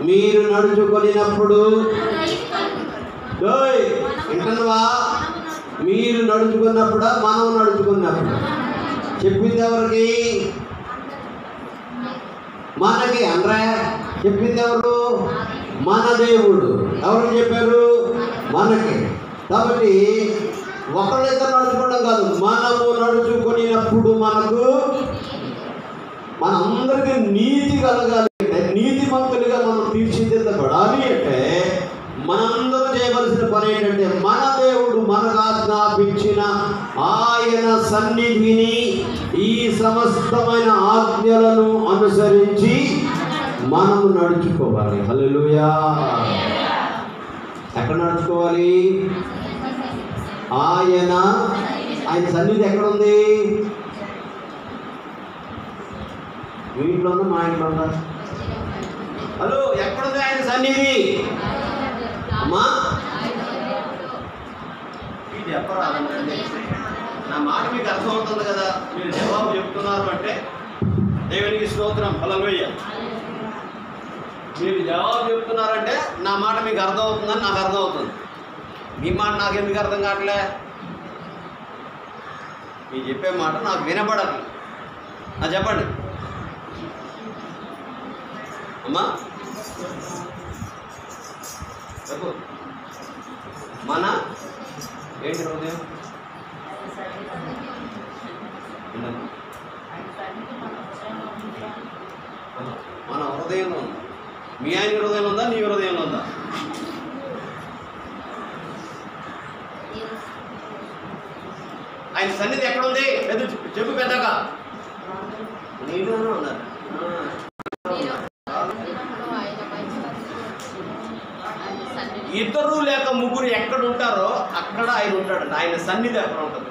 మీరు నడుచుకొనినప్పుడు వింటున్నావా? మీరు నడుచుకున్నప్పుడా మనం నడుచుకున్నప్పుడు? చెప్పింది ఎవరికి? మనకి. అనరా? చెప్పింది ఎవరు? మన దేవుడు. ఎవరు చెప్పారు? మనకి. కాబట్టి ఒకళ్ళిద్దరు నడుచుకోవడం కాదు, మనము నడుచుకున్నప్పుడు మనందరికీ నీతి కలగాలి అంటే, నీతిమంతులుగా మనం తీర్చిదిద్దబడాలి అంటే మనందరూ చేయవలసిన పని ఏంటంటే, మన దేవుడు మనకు ఆజ్ఞాపించిన ఆయన సన్నిధిని, ఈ సమస్తమైన ఆజ్ఞలను అనుసరించి మనము నడుచుకోవాలి. హల్లెలూయా. ఎక్కడ నడుచుకోవాలి? ఆయన సన్నిధి ఎక్కడుంది? మీ ఇంట్లో ఉందా? మా ఇంట్లో ఉందా? హలో, ఎక్కడుంది ఆయన సన్నిధి? అమ్మా ఇది చెప్పరాదండి. నా మాట మీకు అర్థమవుతుంది కదా? మీరు జవాబు చెప్తున్నారు అంటే దేవునికి స్తోత్రం. హల్లెలూయా. మీరు జవాబు చెప్తున్నారంటే నా మాట మీకు అర్థమవుతుందని నాకు అర్థమవుతుంది. మీ మాట నాకు ఎందుకు అర్థం కావట్లే? మీరు చెప్పే మాట నాకు వినపడదు. చెప్పండి అమ్మా. చెప్పు. మన ఏంటి హృదయం? మన హృదయంలో ఉందా? మీ ఆయన హృదయంలో ఉందా? నీ హృదయంలో ఉందా? ఆయన సన్నిధి ఎక్కడ ఉంది? చెప్పు పెద్దగా. నీలోనే ఉన్నారు. ఇద్దరు లేక ముగ్గురు ఎక్కడ ఉంటారో అక్కడ ఆయన ఉంటాడంట. ఆయన సన్నిధి ఎక్కడ ఉంటుంది?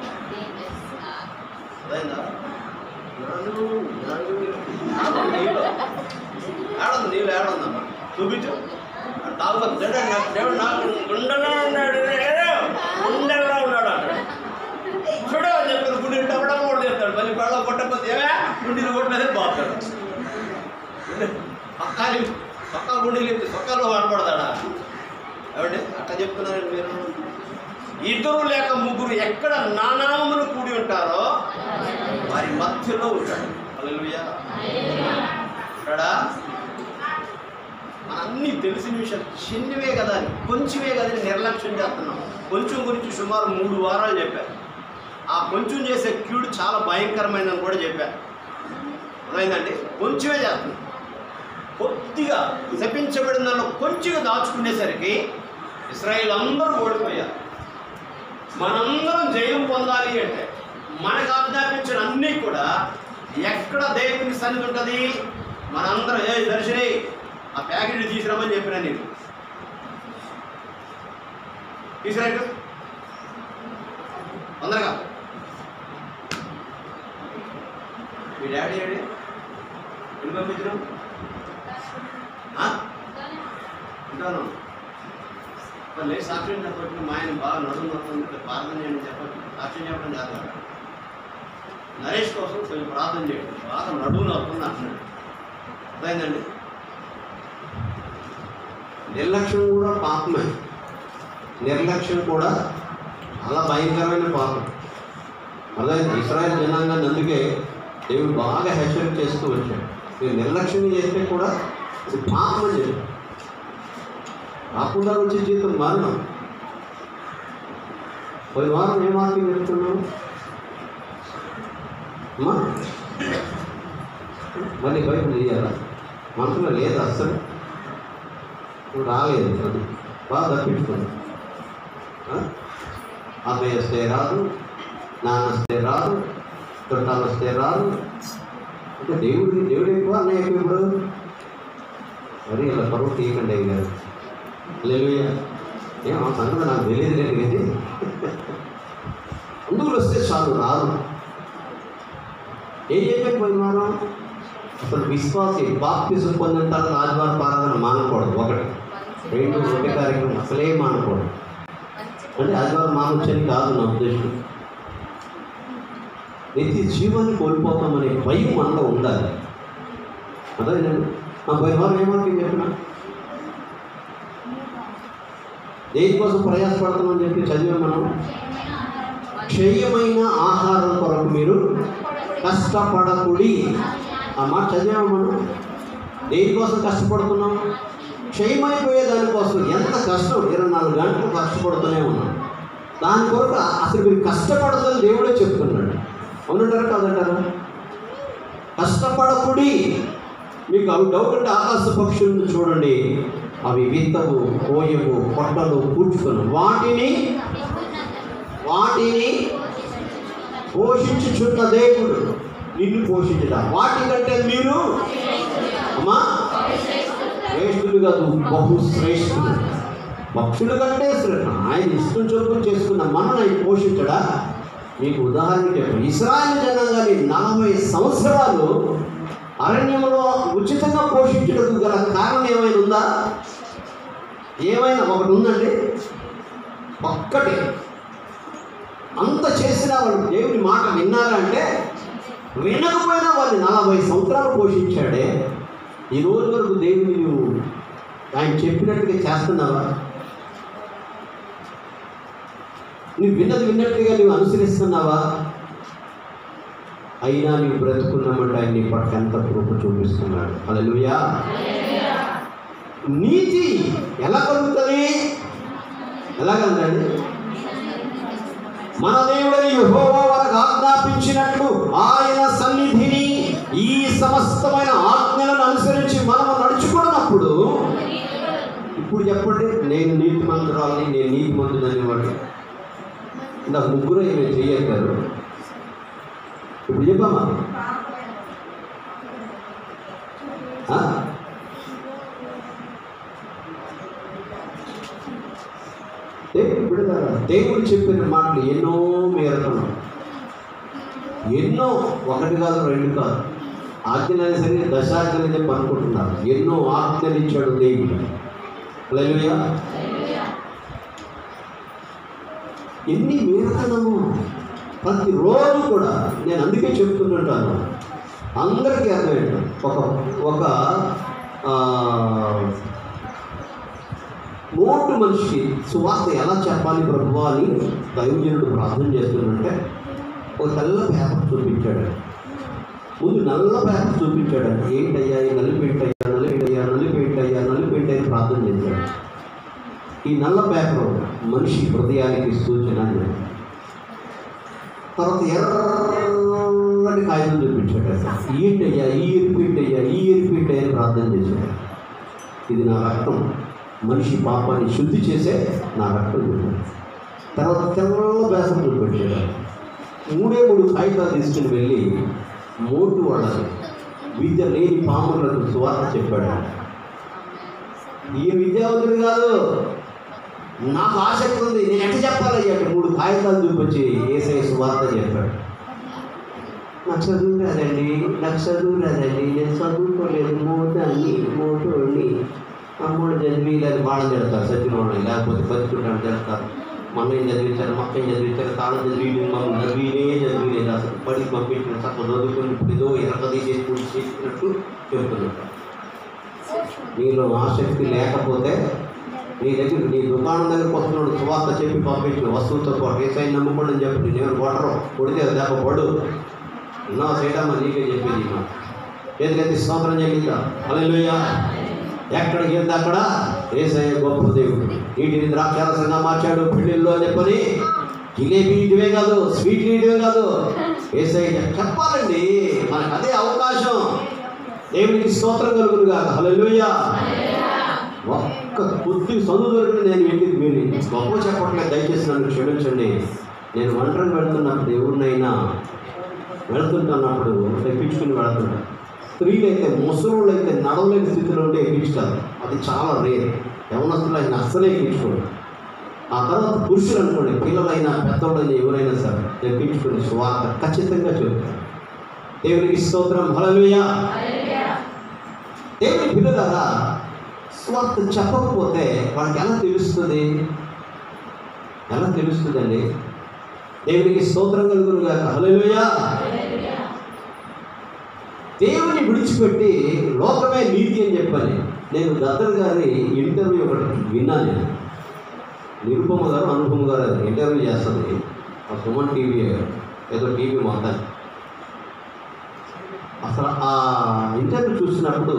ఏడుంది? నీళ్ళు ఏడుందమ్మా? చూపించు. దేవుడు నాకు గుండెలో ఉన్నాడు, గుండెలో ఉన్నాడు అంటాడు. చూడ అని చెప్పారు. గుండె టపడం కూడా చేస్తాడు. మళ్ళీ పళ్ళ కొట్టకపోతే ఏమే గుండెలు కొట్టలేదే బాగుతాడు. పక్క గుండెలు పక్కలో కనపడతాడా? ఏమండి అట్లా చెప్తున్నారండి మీరు. ఇద్దరు లేక ముగ్గురు ఎక్కడ నా నామమును కూడి ఉంటారో వారి మధ్యలో ఉంటాడు. హల్లెలూయా. ఇక్కడ అన్నీ తెలిసిన విషయాలు చిన్నవే కదా అని, కొంచెమే కదా అని నిర్లక్ష్యం చేస్తున్నాం. కొంచెం గురించి సుమారు 3 వారాలు చెప్పారు. ఆ కొంచెం చేసే కీడు చాలా భయంకరమైనదని కూడా చెప్పారు. అర్థమైందండి? కొంచెమే చేస్తున్నాం. కొద్దిగా శపించబడిన దానిలో కొంచెంగా దాచుకునేసరికి ఇశ్రాయేలు అందరూ ఓడిపోయారు. మనందరం జయం పొందాలి అంటే మనకు ఆజ్ఞాపించిన అన్నీ కూడా ఎక్కడ దేవుని సన్నిధి ఉంటుంది? మనందరం దర్శని ఆ ప్యాకెట్ తీసుకురామని చెప్పినా నేను. తీసుకురా తొందరగా. మీ డాడీ ఏడి? ఎన్ని పంపించడం? ఇంటాను లేదు. సాక్ష్యం చెప్పట్టు. మా ఆయన బాగా నడుము వస్తుంది, ప్రార్థన చేయండి చెప్పట్టు. సాక్ష్యం చెప్పడం చేద్దాం. నరేష్ కోసం కొంచెం ప్రార్థన చేయండి, బాగా నడుము వస్తుంది అంటున్నాడు. అర్థమైందండి? నిర్లక్ష్యం కూడా పాపమే. నిర్లక్ష్యం కూడా చాలా భయంకరమైన పాపం. అర్థమైంది? ఇశ్రాయేలు జనాంగాన్ని అందుకే దేవుడు బాగా హెచ్చరిక చేస్తూ వచ్చాడు. మీరు నిర్లక్ష్యం చేస్తే కూడా పాపం అని చెప్పాడు. రాకుండా వచ్చే జీవితం మరణం. పోయిన వారం ఏ వాక్యం చెప్తున్నావు అమ్మా? మళ్ళీ బయట చేయాలా? మనసులో లేదు అస్సలు. రాలేదు. అది బాగా తప్పించుకుంది. అబ్బాయి వస్తే రాదు, నాన్న వస్తే రాదు, చుట్టాలు వస్తే రాదు. అంటే దేవుడు ఎక్కువ, అన్నయ్య ఎక్కువ. ఇప్పుడు మరి ఇలా పరువు తీయకండి గారు. లేదు ఏమో సంగతి నాకు తెలియదు లేదు. కానీ అందుకు వస్తే చాలు, రాదు. ఏం చెప్పకపోయిన వారం అసలు విశ్వాసి బాప్తిజం పొందిన తర్వాత ఆదివారం ఆరాధన మానకూడదు. ఒకటి. 2 ఒకటి కార్యక్రమం అసలే మానకూడదు. అంటే ఆదివారం మానొచ్చని కాదు నా ఉద్దేశం. నిత్య జీవాన్ని కోల్పోతామనే భయం మనలో ఉండాలి. అదే నేను పోయిన వారం ఏమాత్రం చెప్పిన దేనికోసం ప్రయాసపడుతున్నామని చెప్పి చదివాం మనం. క్షయమైన ఆహారం కొరకు మీరు కష్టపడకుడి. ఆ మాట చదివాము మనం. దేనికోసం కష్టపడుతున్నాం? క్షయమైపోయే దానికోసం. ఎంత కష్టం! 24 గంటలు కష్టపడుతూనే ఉన్నాం. దాని కొరకు అసలు మీరు కష్టపడదని దేవుడే చెప్తున్నాడు. అవునంటారా కాదంటారా? కష్టపడకుడి. మీకు అవి డౌట్ అంటే ఆకాశ పక్షులను చూడండి. అవి విత్తవు, కోయవు, పొట్టలు కూర్చుకొని వాటిని పోషించుచున్న దేవుడు నిన్ను పోషించుట. వాటికంటే మీరు అమ్మా శ్రేష్ఠులు కాదు, బహు శ్రేష్ఠులు. పక్షుల కంటే ఆయన ఇష్టం చొప్పున చేసుకున్న మనల్ని ఆయన పోషించడా? మీకు ఉదాహరణ చెప్పండి. ఇశ్రాయేలు జనాంగాన్ని 40 సంవత్సరాలు అరణ్యంలో ఉచితంగా పోషించడానికి గల కారణం ఏమైనా ఉందా? ఏమైనా ఒకటి ఉందండి? ఒక్కటి. అంత చేసినా వాళ్ళు దేవుని మాట విన్నారా అంటే వినకపోయినా వాళ్ళు 40 సంవత్సరాలు పోషించాడే. ఈ రోజు వరకు దేవుని నువ్వు ఆయన చెప్పినట్టుగా చేస్తున్నావా? నువ్వు విన్నట్టుగా నువ్వు అనుసరిస్తున్నావా? అయినా నువ్వు బ్రతుకున్నామంటే ఆయన నీ పట్ల ఎంత కృప చూపిస్తున్నాడు. హల్లెలూయా. నీతి ఎలా కలుగుతుంది? ఎలాగందండి? మన దేవుడని యెహోవా వారికి ఆజ్ఞాపించినట్లు ఆయన సన్నిధిని ఈ సమస్తమైన ఆజ్ఞలను అనుసరించి మనము నడుచుకున్నప్పుడు, ఇప్పుడు చెప్పండి, నేను నీతిమంతురాలని, నేను నీతిమంతుడు అనేవాడు. నాకు ముగ్గురు ఏమి చేయగలరు? ఇప్పుడు చెప్పమ్మా. దేవుడు చెప్పిన మాటలు ఎన్నో మేరకున్నాం. ఎన్నో, ఒకటి కాదు, 2 కాదు. ఆజ్ఞలైనా సరే దశాజ్ఞలు చెప్పి అనుకుంటున్నారు. ఎన్నో ఆజ్ఞలు ఇచ్చాడు దేవుడు. హల్లెలూయా. ఎన్ని మేరతనము ప్రతిరోజు కూడా. నేను అందుకే చెప్తుంటాను, అందరికీ అర్థమైంది. ఒక మోటు మనిషికి సువార్త ఎలా చెప్పాలి ప్రభువా అని దైవజనుడు ప్రార్థన చేస్తుందంటే ఒక తెల్ల పేపర్ చూపించాడు. ముందు నల్ల పేపర్ చూపించాడు. ఏంటయ్యా నలిపెట్టయ్యా అని ప్రార్థన చేశాడు. ఈ నల్ల పేపర్ మనిషి హృదయానికి సూచన. తర్వాత ఎర్రటి కాగితం చూపించాడు. ఏంటయ్యా ఈ ఎరిపెట్టయ్యా అని ప్రార్థన చేశాడు. ఇది నా రక్తం, మనిషి పాపాన్ని శుద్ధి చేసే నా రక్తం చూపించాడు. తర్వాత తెల్ల బేసం చూపించాడు. 3 కాగితాలు తీసుకుని వెళ్ళి మోటు వాళ్ళని, విద్య లేని పాములకు సువార్త చెప్పాడు. ఈ విద్యావంతుడు కాదు, నాకు ఆసక్తి ఉంది, నేను ఎట్లా చెప్పాలయ్యాడు. 3 కాగితాలు చూపించి యేసయ్య సువార్త చెప్పాడు. నాకు చదువు రాదండి, నేను చదువుకోలేదు, మోటోని అమ్మోడు చదివిలేదు, వాళ్ళని తిడతారు, చదివినోళ్ళని. లేకపోతే బతుకుంటాను తిడతారు. మమ్మల్ని చదివించారు, మక్కని చదివించారు, తాళం చదివి మమ్మల్ని చదివిలేదు. అసలు బడికి పంపించిన చక్కగా చదువుకొని ఇప్పుడు ఏదో ఎరకదీసేసి పూర్తి చేసినట్టు చెబుతున్నట్టు. నీలో ఆసక్తి లేకపోతే నీ దుకాణం దగ్గరకు వస్తున్నాడు, సువార్త చెప్పి పంపించిన వస్తువుతో పాటు యేసయ్య నమ్ముకోండి అని చెప్పి నేను కొట్టరు, కొడితే దెబ్బ పడు. ఎన్నో చేయడమ్మా నీకే చెప్పేది. ఏదైతే స్తోత్రం చెల్లిందా? హల్లెలూయా. ఎక్కడికి వెళ్తే అక్కడ యేసయ్య గొప్ప దేవుడు. వీటిని ద్రాక్షారసంగా మార్చాడు పెళ్ళిళ్ళు అని చెప్పని. జిలేబీ ఇటువే కాదు, స్వీట్లు ఇటువే కాదు, యేసయ్య చెప్పాలండి. మనకు అదే అవకాశం. దేవునికి స్తోత్రం కలుగును కాదు. హల్లెలూయా. ఒక్క కొద్ది చదువు దొరికిన నేను వెళ్ళింది మీరు గొప్ప చెప్పట్లేదు, దయచేసి నన్ను క్షమించండి. నేను ఒంటరికి వెళ్తున్నప్పుడు ఎవరినైనా వెళ్తుంటున్నప్పుడు తెప్పించుకుని వెళ్తుంటాను. స్త్రీలు అయితే, ముసలోళ్ళు అయితే నడవలేని స్థితిలో ఉంటే ఎక్కించుతారు. అది చాలా రేర్. యవనస్తులు ఆయన అస్సలే ఎక్కించుకోరు. ఆ తర్వాత పురుషులు అనుకోండి, పిల్లలైనా పెద్దవాళ్ళైనా ఎవరైనా సరే తెప్పించుకుని సువార్త ఖచ్చితంగా చెబుతారు. దేవునికి స్తోత్రం. హల్లెలూయా. దేవుని పిల్లలారా, సువార్త చెప్పకపోతే వాళ్ళకి ఎలా తెలుస్తుందండి? దేవునికి స్తోత్రం కలుగును గాక. హల్లెలూయా. దేవుని విడిచిపెట్టి లోకమే నీతి అని చెప్పాలి. నేను గద్దర్ గారి ఇంటర్వ్యూ ఒకటి విన్నాను. నిరుపమ గారు అనుపమ గారు ఇంటర్వ్యూ చేస్తుంది ఆ సుమన్ టీవీ ఏదో టీవీ మొత్తం. అసలు ఆ ఇంటర్వ్యూ చూసినప్పుడు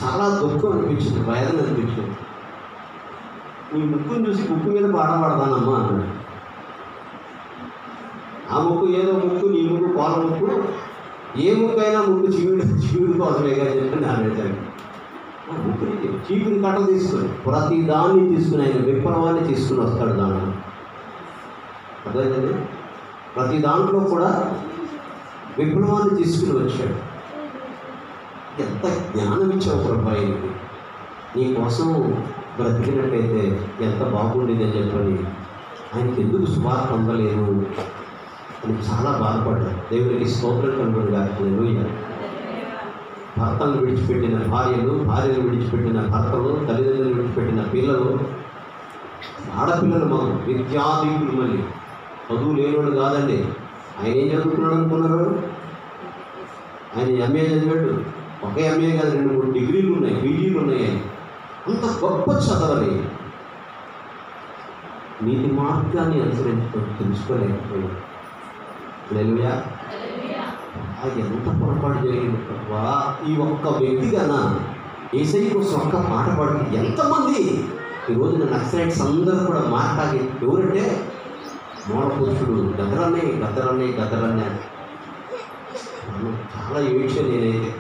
చాలా దుఃఖం అనిపించింది, వేదన అనిపించింది. నీ ముక్కును చూసి ముక్కు మీద పాట పాడతానమ్మా అన్నాడు. ఆ ముక్కు ఏదో ముక్కు, నీ ముక్కు పాల ముక్కు, ఏ ముక్కైనా ముక్కు చీవుడు కోసమే కానీ చెప్పండి అన్నాడు. ముక్కుని చీపుని కట్టలు తీసుకొని ప్రతి దాన్ని తీసుకుని ఆయన విప్లవాన్ని తీసుకుని వస్తాడు. దాంట్లో అర్థమైందండి, ప్రతి దాంట్లో కూడా విప్లవాన్ని తీసుకుని వచ్చాడు. ఎంత జ్ఞానం ఇచ్చావు ప్రభా, ఆయనకి నీ కోసం బ్రతికినట్టయితే ఎంత బాగుండేది అని చెప్పని ఆయనకి ఎందుకు సువార్త అందలేదు అని చాలా బాధపడ్డాడు. దేవుడికి స్తోత్రం కనుగొని కాదు. భర్తను విడిచిపెట్టిన భార్యలు, భార్యను విడిచిపెట్టిన భర్తలు, తల్లిదండ్రులు విడిచిపెట్టిన పిల్లలు, ఆడపిల్లలు మనం విద్యాదీకులు, మళ్ళీ చదువు లేనివాడు కాదండి. ఆయన ఏం చదువుతున్నాడు అనుకున్నారు? ఆయన ఎంఏ చదివాడు. ఒకే ఎంఏ కాదు, 2-3 డిగ్రీలు ఉన్నాయి, పీజీలు ఉన్నాయి. అంత గొప్ప చదవాలి. నీతి మార్గాన్ని అనుసరించుకొని తెలుసుకోలేకపోయాడు. హల్లెలూయా. అది ఎంత పొరపాటు జరిగింది ప్రభా. ఈ ఒక్క వ్యక్తి కన్నా యేసయ్య కోసం ఒక్క పాట పాడితే ఎంతమంది ఈ రోజున నక్సలైట్స్ అందరూ కూడా మాట్లాడి ఎవరంటే మూల పురుషుడు గదరన్నే గదరన్నే గదరన్నే. చాలా ఏడ్చాను నేనైతే.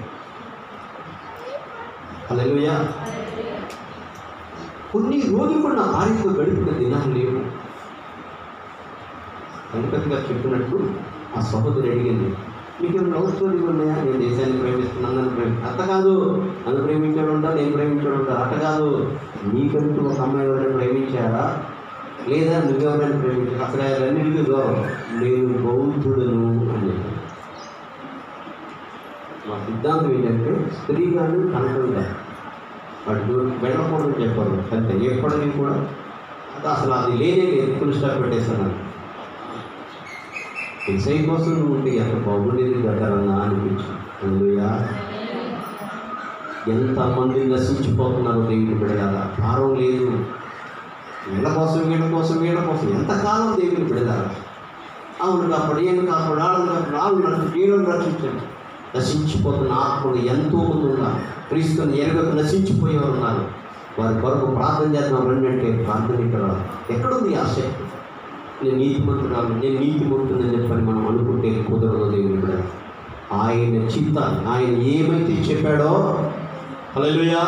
హల్లెలూయా. కొన్ని రోజులు కూడా నా భార్యతో గడిపిన దినాలు లేవు. గణపతి గారు చెప్పినట్టు ఆ సహోదరు అడిగింది, మీకు లవ్ స్టోరీలు ఉన్నాయా? నేను దేశాన్ని ప్రేమిస్తున్నాను, నన్ను అట్ట కాదు, నన్ను ప్రేమించాడు ఉంటా, నేను ప్రేమించాడు ఉంటా, అట్ట కాదు. నీకంటూ ఒక అమ్మాయి ఎవరైనా ప్రేమించారా, లేదా నువ్వెవరైనా ప్రేమించారు? అసలు అన్నిటికీ దూరం, నేను బౌద్ధుడను అని చెప్పాను. మా సిద్ధాంతం ఏంటంటే స్త్రీ కానీ కనకం కాదు, వాటి వెళ్ళకూడదని చెప్పారు. అంతే, ఎప్పటికీ కూడా అసలు అది లేనే లేదు. ఫుల్ స్టాప్ పెట్టేస్తాను. యేసయ్య కోసం నువ్వు ఉంటే ఎంత బాగుండేది గదరన్నా అనిపించింది. హల్లెలూయా. ఎంతమంది నశించిపోతున్నారు దేవుని బిడ్డలారా. భారం లేదు. వీళ్ళ కోసం వీళ్ళ కోసం వీళ్ళ కోసం ఎంతకాలం దేవుని బిడ్డలారా. అవును కాపాడు, ఏమి కాపాడు, వీళ్ళని రక్షించండి. నశించిపోతున్న ఆత్మలు ఎంతోమంది ఉన్నారు. క్రీస్తుని ఎరగకు నశించిపోయేవారు ఉన్నారు. వారి కొరకు ప్రార్థన చేద్దాం రండి అంటే ప్రార్థన ఇక్కడ ఎక్కడుంది ఆసక్తి? నేను నీతిమంతురాలు, నేను నీతిమంతుని చెప్పని మనం అనుకుంటే కుదరదు దేవుని బిడ్డ. ఆయన చిత్తాన్ని ఆయన ఏమైతే చెప్పాడో, హల్లెలూయా,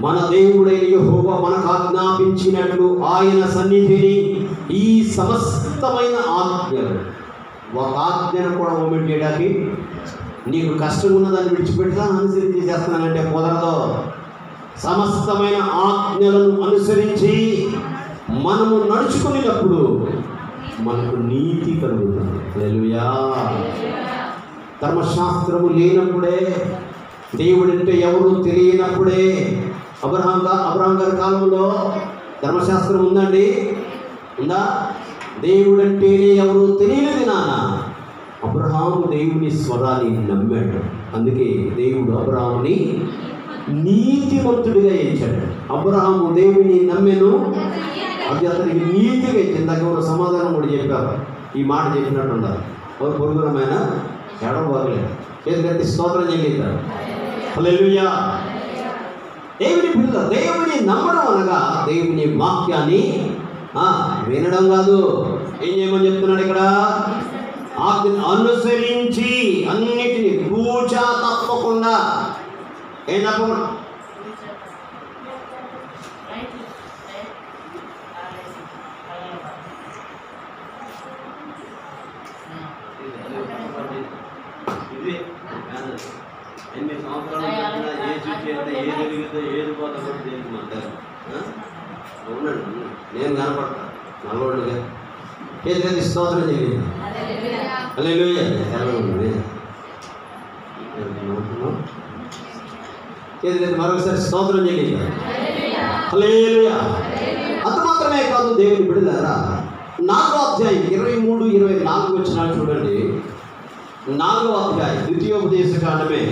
మన దేవుడైన యెహోవా మనకు ఆజ్ఞాపించినట్లు ఆయన సన్నిధిని ఈ సమస్తమైన ఆజ్ఞలు, ఒక ఆజ్ఞను కూడా ఓమిట్ చేయడానికి నీకు కష్టం ఉన్నదాన్ని విడిచిపెడతా అనుసరించి చేస్తున్నానంటే కుదరదు. సమస్తమైన ఆజ్ఞలను అనుసరించి మనము నడుచుకునేటప్పుడు మనకు నీతి కలుగుతుంది. హల్లెలూయా. ధర్మశాస్త్రము లేనప్పుడే, దేవుడంటే ఎవరు తెలియనప్పుడే, అబ్రహాం గారి కాలంలో ధర్మశాస్త్రం ఉందండి? ఉందా? దేవుడంటేనే ఎవరు తెలియలేదు నాన్న. అబ్రహాము దేవుని స్వరాన్ని నమ్మాడు. అందుకే దేవుడు అబ్రహాముని నీతిమంతుడిగా ఎంచాడు. అబ్రహాము దేవుని నమ్మెను, అది అతనికి నీతిగా ఇచ్చింది. దగ్గర సమాధానం కూడా చెప్పారు. ఈ మాట చెప్పినట్టు ఉండాలి. ఎవరు పొరుగురమైన ఎడవ బాగలేదు, చేతులెత్తి స్తోత్రం చెల్లిద్దారు. హల్లెలూయా. దేవుని పిల్ల, దేవుని నమ్మడం అనగా దేవుని వాక్యాన్ని వినడం కాదు. ఏం చేయమని చెప్తున్నాడు ఇక్కడ? అనుసరించి అన్నిటినీ పూజా తప్పకుండా. ఏం తప్పకుండా? ఇది 8 సంవత్సరాలు ఏ చూసి ఏది వెలుగుతో ఏది పోతా కూడా దేనికి మాట్లాడు. అవునండి, నేను కనపడతా నల్లోడుగా. చేతి స్తోత్రం చేయండి. హల్లెలూయా. చేతి మరొకసారి స్తోత్రం చేయండి. హల్లెలూయా. అంత మాత్రమే కాదు దేవుని బిడ్డలారా, 4వ అధ్యాయం 23-24 వచనాలు చూడండి. 4వ అధ్యాయం ద్వితీయోపదేశ కాండమే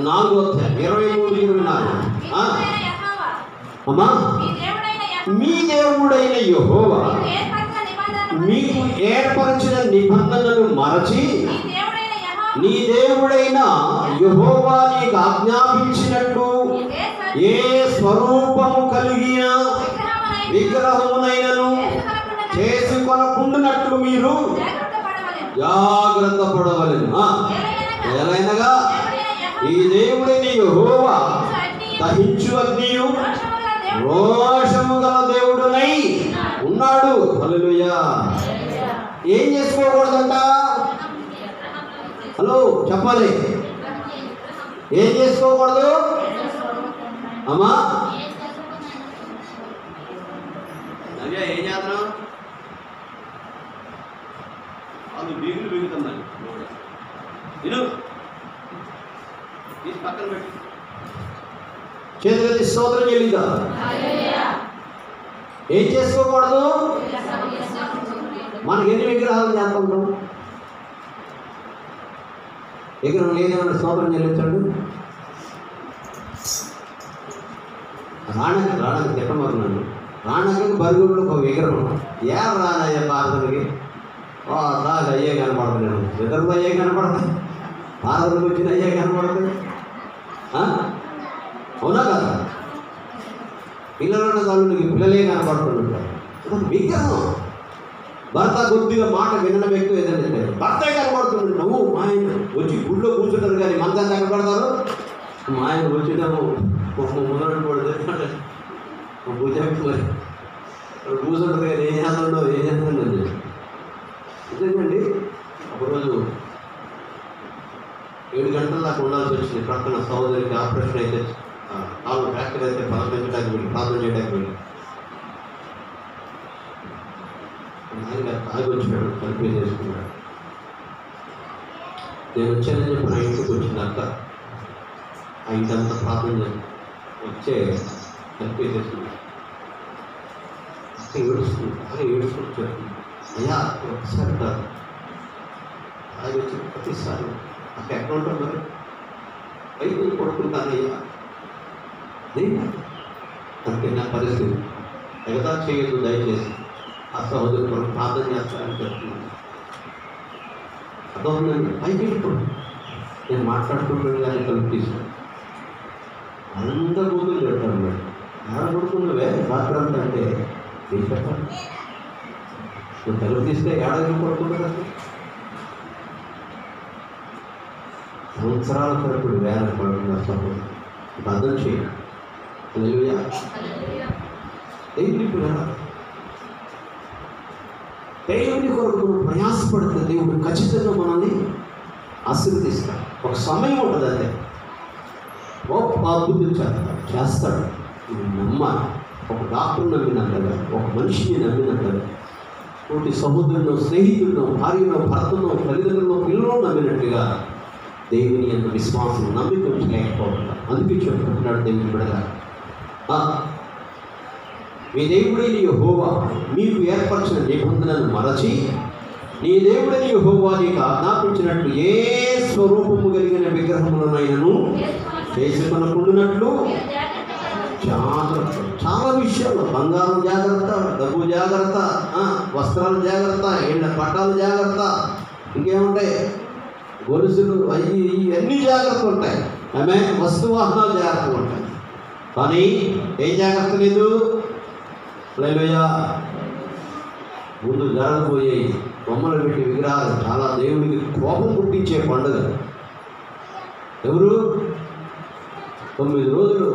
4వ అధ్యాయం 23-24. అమ్మా మీ దేవుడైన యెహోవా మీకు ఏర్పరిచిన నిబంధనలు మరచి నీ దేవుడైన యెహోవా నీకు ఆజ్ఞాపించినట్టు ఏ స్వరూపము కలిగిన విగ్రహమునైనను చేసుకొనకుండునట్లు మీరు జాగ్రత్త పడవలెను. ఎలాగనగా ఈ దేవుడైన యెహోవా దహించు అగ్నియు రోషము గల దేవుడునై ఉన్నాడు. హల్లెలూయా. ఏం చేసుకోకూడదంట? హలో చెప్పాలి. ఏం చేసుకోకూడదు అమ్మా? నవ్య ఏం చేస్తున్నావు? అది బీగులు బీగుతున్నాను. నేను తీసి పక్కన పెట్టి చేతులెత్తి స్తోత్రం చెల్లిద్దా. ఏం చేసుకోకూడదు? మనకి ఎన్ని విగ్రహాలు చేస్తుంటాం? విగ్రహం లేదేమన్నా స్తోత్రం చెల్లించండి. రాణకి తిట్టమన్నాడు. రాణకి బరుగుళ్ళు ఒక విగ్రహం. ఏ రానయ్య పార్వతికి దాకా అయ్యే కనపడతాను. ఇతరులు అయ్యే కనపడతాయి. పార్వతికి వచ్చిన అయ్యే కనపడతాయి. అవునా కదా? పిల్లలున్న తల్లులకి పిల్లలే కనపడుతుంటారు. విగ్రహం. భర్త కొద్దిగా మాట వినడం ఎక్కువ ఏదంటే భర్తే కనపడుతుంది. నువ్వు మా ఆయన వచ్చి గుళ్ళో కూర్చుంటారు కానీ మంతా కనపడతారు. మా ఆయన వచ్చినాము మొదలు పడితే పూజ మరి కూర్చుంటారు కానీ ఏం చేస్తుండో నిజండి. ఒకరోజు 7 గంటల దాకా ఉండాల్సి వచ్చింది. ప్రక్కన సహోదరికి ఆపరేషన్ అయితే కాలు ఫ్రాక్చర్ అయితే ప్రార్థించడానికి వెళ్ళి ప్రార్థన చేయడానికి వెళ్ళి నాన్నగారు తాగి వచ్చినాడు. కలిపి చేసుకున్నాడు. నేను వచ్చానని చెప్పి నా ఇంటికి వచ్చింది అక్క. ఆ ఇంటంతా ప్రార్థన వచ్చే కలిపి చేసుకున్నాడు. అక్క ఏడుస్తుంది. అలా ఏడుచుకుంటూ చెప్తుంది, అయ్యా ఒకసారి కాదు తాగి వచ్చిన ప్రతిసారి అక్క ఎక్కడ ఉంటాం మరి పైకి పడుకుంటానయ్యా. అంటే నా పరిస్థితి ఎగతా చేయొద్దు దయచేసి. ఆ సహోదరు కొరకు ప్రార్థన చేస్తారని చెప్తున్నాను. అర్థవుతుందండి. పైకి వెళ్ళిపోండి. నేను మాట్లాడుకుంటాను కానీ తలుపు తీసుకుని అందరూ ముందు పెట్టాను. మేడం ఏడ పడుకున్నవే రాత్రి అంతా అంటే ఏం చెప్పాలి? నువ్వు తలుపు తీస్తే ఏడాది పడుకుంటుంది. సంవత్సరాల తరపుడు వేల పడుతున్నారు సపోజ్. అర్థం చేయండి. దేవుని కొరకు ప్రయాసపడితే దేవుడు ఖచ్చితంగా మనల్ని ఆశీర్వదిస్తాడు. ఒక సమయం ఉంటుంది. అదే అద్భుతం చేస్తాడు. నమ్మాలి. ఒక డాక్టర్ నమ్మినట్లుగా, ఒక మనిషిని నమ్మినట్లుగా, తోటి సహోదరులను, స్నేహితులను, భార్యను, భర్తను, తల్లిదండ్రులను, పిల్లలను నమ్మినట్టుగా దేవుని యొక్క విశ్వాసం నమ్మిక లేకపోవడం. అందుకే చెప్పుకుంటున్నాడు దేవుని బిడ్డగా, మీ దేవుడైన యెహోవా మీకు ఏర్పరిచిన నిబంధనను మరచి నీ దేవుడైన యెహోవా నీకు ఆజ్ఞాపించినట్లు ఏ స్వరూపము కలిగిన విగ్రహములనైనను చేసుకొనకుండునట్లు జాగ్రత్త. చాలా విషయాలు, బంగారం జాగ్రత్త, డబ్బు జాగ్రత్త, వస్త్రాలు జాగ్రత్త, ఎండ పట్టాలు జాగ్రత్త, ఇంకేముంటాయి గొలుసులు ఇవన్నీ జాగ్రత్త ఉంటాయి. ఆమె వస్తువాహనాలు జాగ్రత్తగా ఉంటాయి. కానీ ఏం జాగ్రత్త లేదు. హల్లెలూయా. ముందు జరగబోయే బొమ్మలు పెట్టి విగ్రహాలు చాలా దేవుడికి కోపం పుట్టించే పండుగ. ఎవరు 9 రోజులు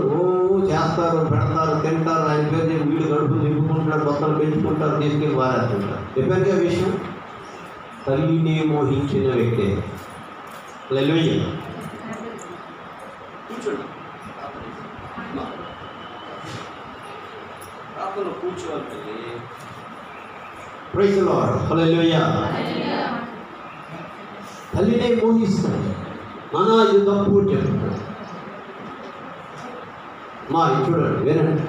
చేస్తారు, పెడతారు, తింటారు. ఆయన పేరు చెప్పి వీళ్ళు గడుపు నింపుకుంటున్నారు, బొత్తలు పెంచుకుంటారు, తీసుకెళ్ళి వారేస్తుంటారు. చెప్పారు ఆ విషయం. తల్లిని మోహించిన వ్యక్తే. హల్లెలూయా. కూర్చోండి. కూర్చోవాలి. Praise the Lord. హల్లెలూయా. తల్లినే మోహిస్తాడు. నానా ఇది తప్పు చెప్తాడు. మా చూడండి, వినండి.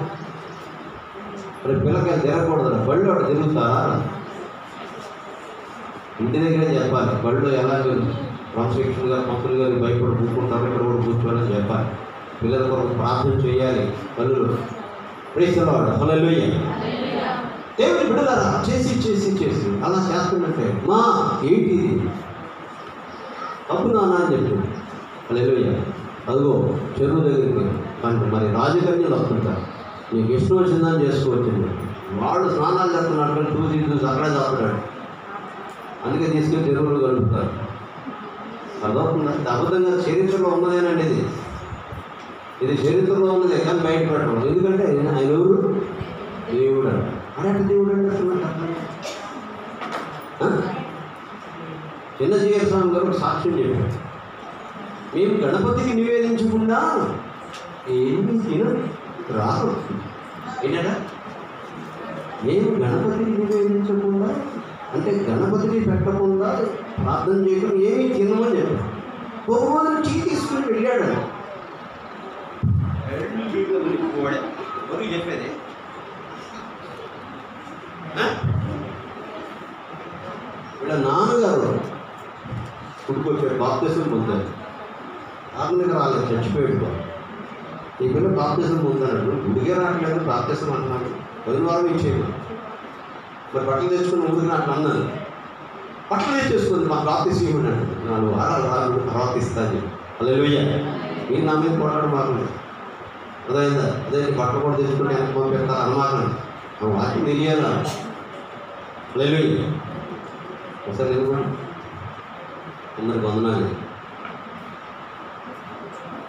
మరి పిల్లకాయలు తిరగకూడదు. బళ్ళు వాడు తిరుగుతారా? ఇంటి దగ్గరే చెప్పాలి. బళ్ళు ఎలాగో క్రమశిక్షణగా పంతులు గారు భయపడి కూర్చుంటారు, ఇక్కడ కూడా కూర్చోవాలని చెప్పాలి. పిల్లల కొరకు ప్రార్థన చేయాలి. బళ్ళు ప్రైజ్ ది లార్డ్. హల్లెలూయా. దేవుని బిడ్డలారా చేసి చేసి చేసి అలా చేస్తున్నట్టే మా ఏంటి ఇది తప్పు నాన్న అని చెప్తుంది. హల్లెలూయా. అదిగో చెరువు దగ్గరికి అంటే మరి రాజకన్యలు వస్తుంటారు, నీకు ఇష్టం వచ్చిందని చేసుకోవచ్చింది. వాడు స్నానాలు చేస్తున్నాడు, చూసి అక్కడే చేస్తున్నాడు, అందుకే తీసుకెళ్ళి చెరువులు కలుపుతారు. అర్థమవుతుందా? అబద్ధంగా చరిత్రలో ఉన్నదేనండి ఇది చరిత్రలో ఉన్నదే, కానీ బయట పెట్టడం. ఎందుకంటే ఆయన ఎవరు? దేవుడు. అరే దేవుడు అంటే చిన్నజీయర్ స్వామి గారు సాక్ష్యం చెప్పారు, మేము గణపతికి నివేదించకుండా ఏమి రాదు. ఏంటంటే మేము గణపతికి నివేదించకుండా అంటే గణపతిని పెట్టకుండా ప్రార్థన చేయకుండా ఏమీ తినమని చెప్పారు. ఒక రోజు టీ తీసుకుని వెళ్ళాడు. చెప్పేది వీళ్ళ నాన్నగారు పుట్టుకొచ్చాడు, బాప్తిసం పొందారు. ఆత్మీయ రాలేదు, చచ్చిపోయాడు. ఈ పిల్ల బాప్తిసం పొందాడు, గుడిగే రావట్లేదు, బాప్తిసం అంటున్నాడు. 10 వారం ఇచ్చేది. మరి బట్టలు తెచ్చుకుని ముందుకు నాకు అన్నాను, బట్టలు తెచ్చేసుకుంది మా బాప్తిసం ఇవ్వన్నాడు. 4 వారాలు తర్వాత ఇస్తాను. హల్లెలూయా. నేను నా మీద కొట్టాడు మాకు అదైందా? అదే బట్టలు కూడా తెచ్చుకుని వెనక్కి పంపిస్తాను అనుమానం. ఆ వాక్యం తెలియాలా? హల్లెలూయా. ఒకసారి నిలబడి అందరికి వందనాలు.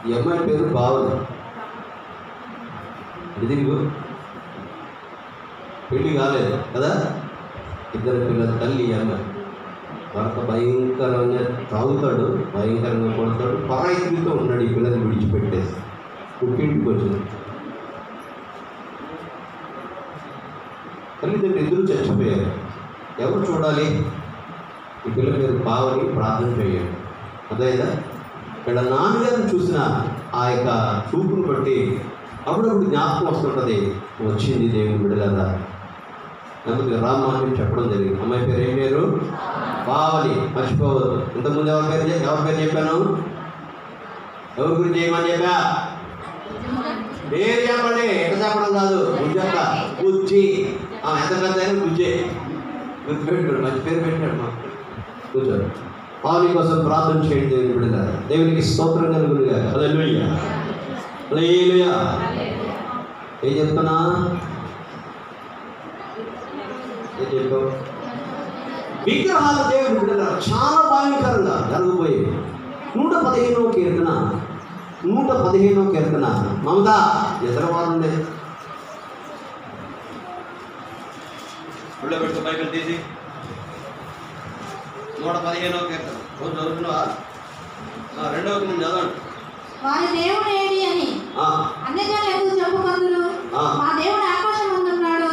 ఈ అమ్మాయి పేరు బావని. ఎదిరిగో పెళ్ళి కాలేదు కదా, 2 పిల్లల తల్లి. ఈ అమ్మాయి భర్త భయంకరంగా తాగుతాడు, భయంకరంగా కొడతాడు, పరాయితీతో ఉన్నాడు. ఈ పిల్లల్ని విడిచిపెట్టేసి పుట్టింటికి వచ్చింది. తల్లిదండ్రులు ఇద్దరు చచ్చిపోయారు. ఎవరు చూడాలి? ఈ పిల్ల పేరు బావని. ప్రార్థన చేయాలి. అదేదా ఇక్కడ నాన్నగారిని చూసిన ఆ యొక్క చూపును బట్టి అప్పుడప్పుడు జ్ఞాపకం వస్తుంటుంది, వచ్చింది దేవుని బిడ్డలారా. అందుకే రామ్మ అని చెప్పడం జరిగింది. అమ్మాయి పేరు ఏం పేరు? బావని. మర్చిపోవద్దు. ఇంతకుముందు ఎవరి పేరు చెప్పాను? ఎవరి గురించి ఏమని చెప్పా? పేరు చెప్పండి, ఎట్లా చెప్పడం కాదు, గుజ్జక్క బుజ్జి. ఎంత పెద్ద అయినా బుజ్జే, గుర్తుపెట్టుకోండి. మంచి పేరు పెట్టాడు మా కూర్చోడు. పావుని కోసం ప్రార్థన చేయండి దేవుని బిడ్డలారా. దేవునికి స్తోత్రం కలుగునుగా. హల్లెలూయా. హల్లెలూయా. ఏం చెప్తున్నా? ఏం చెప్పావు? విగ్రహాలు దేవుని బిడ్డలారా చాలా భయంకరంగా జరగబోయేవి. 115వ కీర్తన 115వ కీర్తన మమత ఎదరవారు ఉండేది. పెట్టు బైబిల్ తీసి 115వ కీర్తన రోజు చదువుతున్నావా? 2వ ముందు చదవండి. వారి దేవుడు ఏడి అని అన్యజనులు ఎందుకు చెప్పుకొందురు? మా దేవుడు ఆకాశం ముందున్నాడు,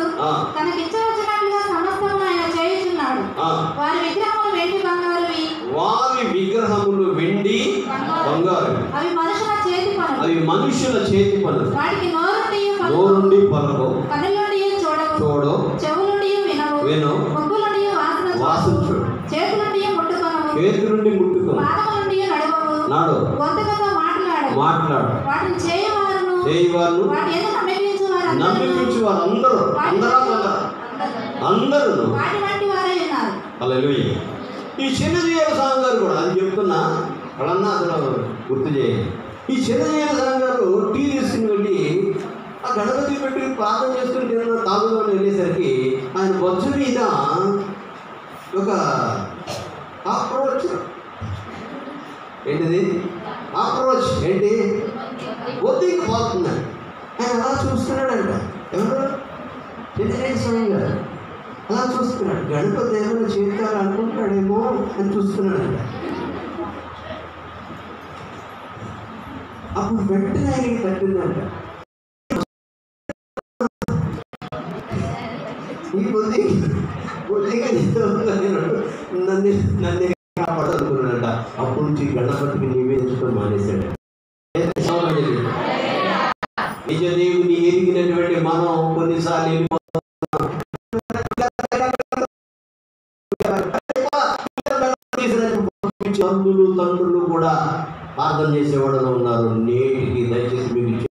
తనకి ఇచ్చ వచ్చినట్లుగా సమస్తమును ఆయన చేయుచున్నాడు. వారి విగ్రహములు వెండి బంగారువి, వారి విగ్రహములు వెండి బంగారు, అవి మనుషుల చేతి పనులు, అవి మనుషుల చేతి పనులు. వాటికి నోరుండి పలకవు, కన్నులుండి చూడవు, చెవులుండి వినవు, ముక్కులుండి వాసన చూడు, చేతులుండి ముట్టుకొనవు, పాదములుండి నడవవు, గొంతుకతో మాట్లాడు. వాటిని చేయవారు వాటి యందు నమ్మకించు వారు అందరూ వాటి వంటి వారే ఉన్నారు. హల్లెలూయా. ఈ చిన్నజీయర స్వామి గారు కూడా అది చెప్తున్నా వాళ్ళన్నా అసలు గుర్తు చేయాలి. ఈ చిన్నజీయర స్వామి గారు టీ తీసుకుని వెళ్ళి ఆ గణపతి పెట్టి ప్రార్థన చేసుకుని తిన్న తాగుదామని వెళ్ళేసరికి ఆయన బొచ్చు మీద ఒక ఆక్రోచ్. ఏంటిది ఆక్రోచ్? ఏంటి? ఒత్తికి పోతున్నాడు. ఆయన అలా చూస్తున్నాడంట. ఎవరు? చిన్నజీయర స్వామి గారు అలా చూస్తున్నాడు. గణపతి ఏమైనా చేస్తాడు అనుకుంటాడేమో అని చూస్తున్నాడంట. అప్పుడు వెంటనే ఆయనకి తట్టిందంట, ఈ బుద్ధిగా నన్ను కాపాడుతున్నాడంట. అప్పటి నుంచి గణపతికి నివేదించడం మానేశాడు. నిజ దేవుని ఎరిగినటువంటి మనం కొన్నిసార్లు తండ్రులు కూడా ప్రార్థన చేసేవాళ్ళు ఉన్నారు. నేటికి దయచేసి మీకు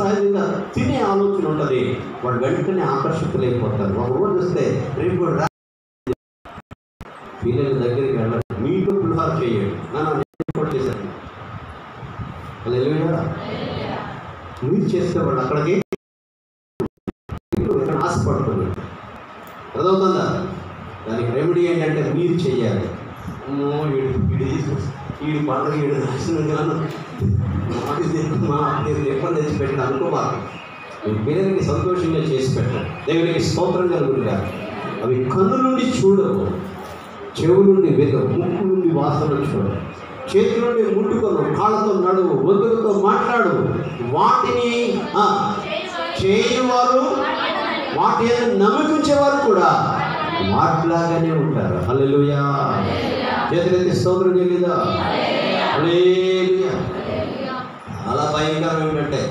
సహజంగా తినే ఆలోచన ఉంటుంది, వాడు వెంటనే ఆకర్షితులైపోతారు. ఒక రోజు వస్తే రేపు కూడా పిల్లల దగ్గరికి వెళ్ళాలి, మీకు పులిహార చేయండి నన్ను చేశాను. మీరు చేస్తే వాళ్ళు అక్కడికి ఆశపడుతుంది. అర్థమవుతుందా? దానికి రెమెడీ ఏంటంటే మీరు చెయ్యాలి. వీడి పండుగ వీడు నాశనం కాను మా ఎప్పుడు తెచ్చి పెట్టిన అనుకోవాలి. మీ పిల్లలకి సంతోషంగా చేసి పెట్టండి. దేవునికి స్తోత్రం కలుగుతుందా. అవి కన్ను నుండి చూడవు, చెవు నుండి వెదవు, ముక్కు నుండి వాసన చూడవు, చేతి నుండి ముట్టుకోను, కాళ్ళతో నడువు, ఒత్తులతో మాట్లాడు. వాటిని చేయవారు, వాటి నమ్మకించేవారు కూడా వాటిలాగానే ఉంటారు. హల్లెలూయా. చేతులెత్తి స్తోత్రం చేయలేదా? హల్లెలూయా. చాలా భయంకరం ఏంటంటే